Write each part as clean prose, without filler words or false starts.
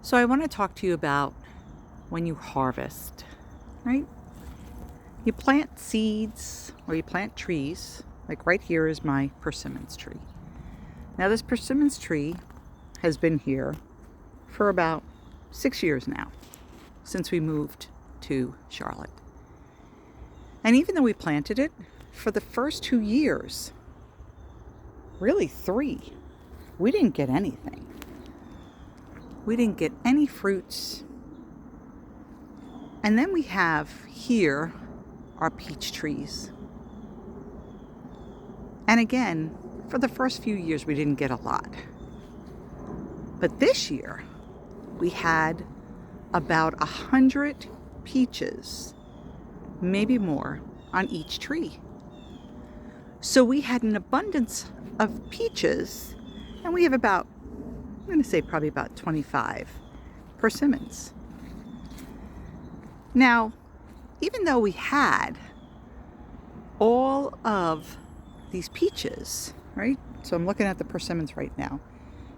So I want to talk to you about when you harvest, right? You plant seeds or you plant trees. Like right here is my persimmons tree. Now this persimmons tree has been here for about 6 years now, since we moved to Charlotte. And even though we planted it, for the first 2 years, really 3, we didn't get anything. We didn't get any fruits. And then we have here our peach trees. And again, for the first few years, we didn't get a lot. But this year, we had about 100 peaches, maybe more, on each tree. So we had an abundance of peaches, and we have about, I'm going to say probably about 25 persimmons. Now, even though we had all of these peaches, right? So I'm looking at the persimmons right now.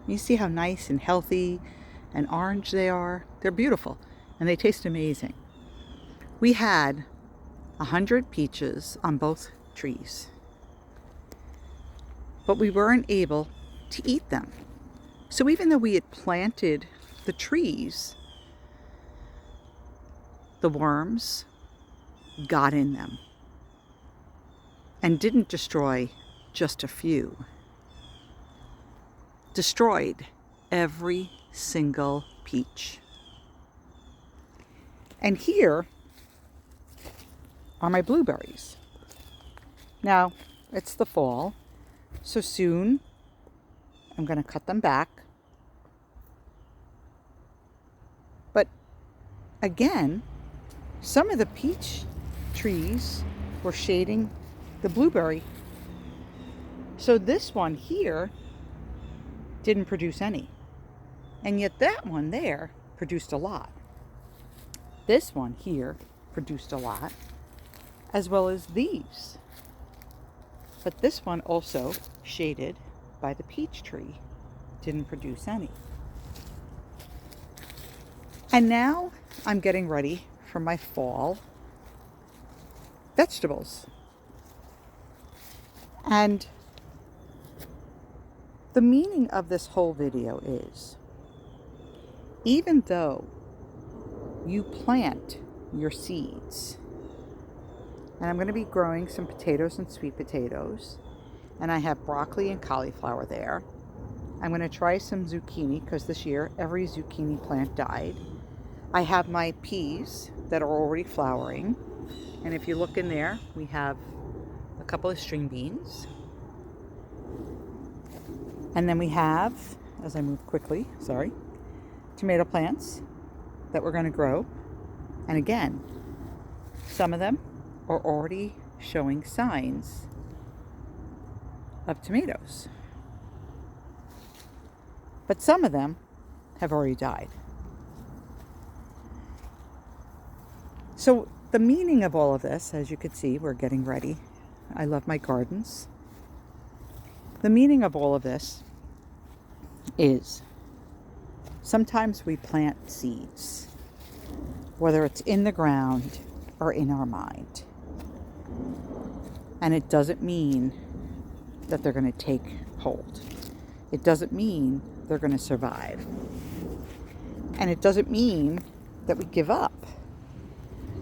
You see how nice and healthy and orange they are? They're beautiful and they taste amazing. We had 100 peaches on both trees, but we weren't able to eat them. So even though we had planted the trees, the worms got in them and didn't destroy just a few. Destroyed every single peach. And here are my blueberries. Now, it's the fall, so soon I'm going to cut them back. But again, some of the peach trees were shading the blueberry. So this one here didn't produce any. And yet that one there produced a lot. This one here produced a lot, as well as these. But this one also shaded by the peach tree didn't produce any. And now I'm getting ready for my fall vegetables. And the meaning of this whole video is, even though you plant your seeds, and I'm going to be growing some potatoes and sweet potatoes, and I have broccoli and cauliflower there. I'm going to try some zucchini because this year every zucchini plant died. I have my peas that are already flowering, and if you look in there, we have a couple of string beans. And then we have, as I move quickly, tomato plants that we're going to grow. And again, some of them are already showing signs of tomatoes. But some of them have already died. So the meaning of all of this, as you can see, we're getting ready. I love my gardens. The meaning of all of this is sometimes we plant seeds, whether it's in the ground or in our mind. And it doesn't mean that they're going to take hold. It doesn't mean they're going to survive. And it doesn't mean that we give up.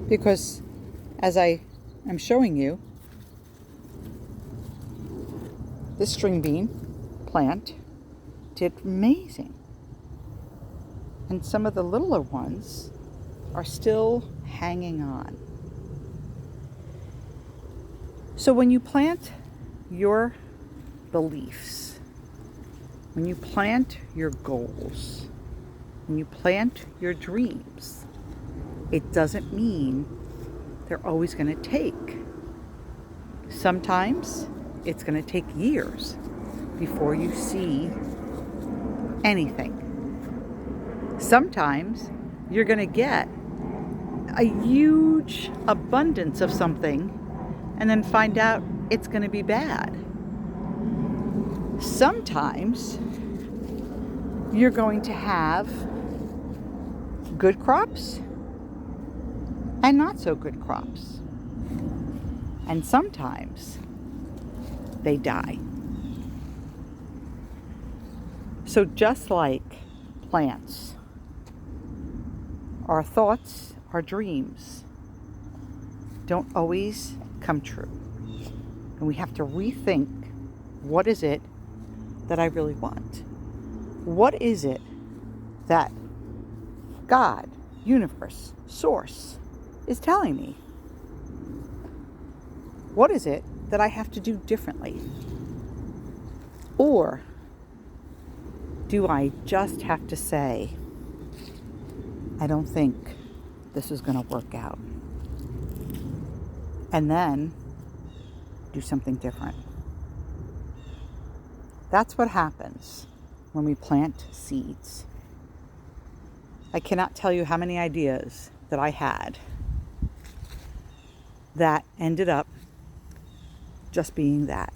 Because as I am showing you, this string bean plant did amazing. And some of the littler ones are still hanging on. So when you plant your beliefs, when you plant your goals, when you plant your dreams, it doesn't mean they're always going to take. Sometimes it's going to take years before you see anything. Sometimes you're going to get a huge abundance of something and then find out it's going to be bad. Sometimes you're going to have good crops and not so good crops. And sometimes they die. So just like plants, our thoughts, our dreams don't always come true. And we have to rethink, what is it that I really want? What is it that God, universe, source is telling me? What is it that I have to do differently? Or do I just have to say, I don't think this is going to work out, and then do something different? That's what happens when we plant seeds. I cannot tell you how many ideas that I had that ended up just being that,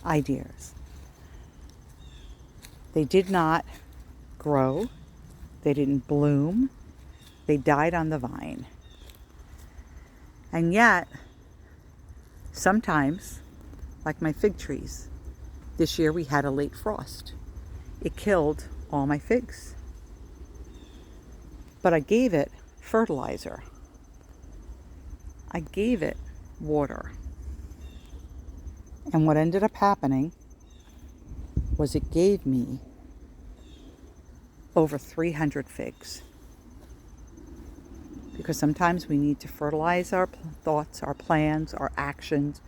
ideas. They did not grow. They didn't bloom. They died on the vine. And yet, sometimes, like my fig trees, this year we had a late frost. It killed all my figs. But I gave it fertilizer. I gave it water. And what ended up happening was it gave me over 300 figs. Because sometimes we need to fertilize our thoughts, our plans, our actions.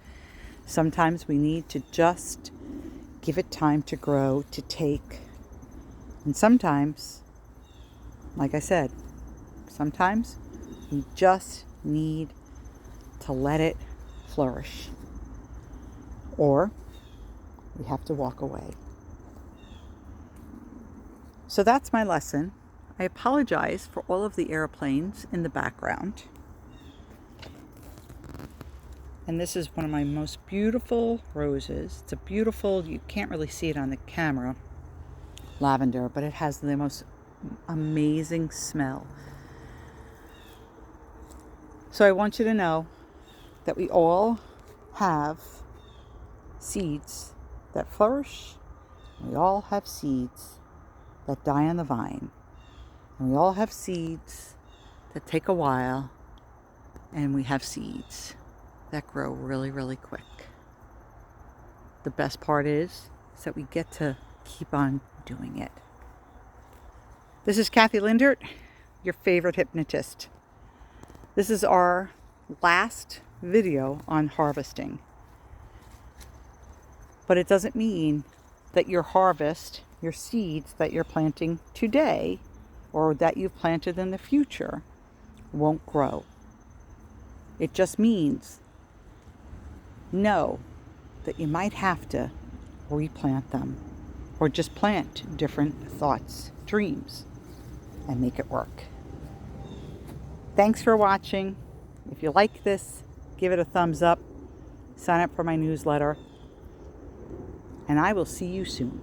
Sometimes we need to just give it time to grow, to take. And sometimes, like I said, sometimes we just need to let it flourish. Or we have to walk away. So that's my lesson. I apologize for all of the airplanes in the background. And this is one of my most beautiful roses. It's a beautiful, you can't really see it on the camera, lavender, but it has the most amazing smell. So I want you to know that we all have seeds that flourish. We all have seeds that die on the vine. And we all have seeds that take a while. And we have seeds that grow really, really quick. The best part is that we get to keep on doing it. This is Kathy Lindert, your favorite hypnotist. This is our last video on harvesting. But it doesn't mean that your harvest, your seeds that you're planting today or that you've planted in the future won't grow. It just means know that you might have to replant them or just plant different thoughts, dreams, and make it work. Thanks for watching. If you like this, give it a thumbs up. Sign up for my newsletter. And I will see you soon.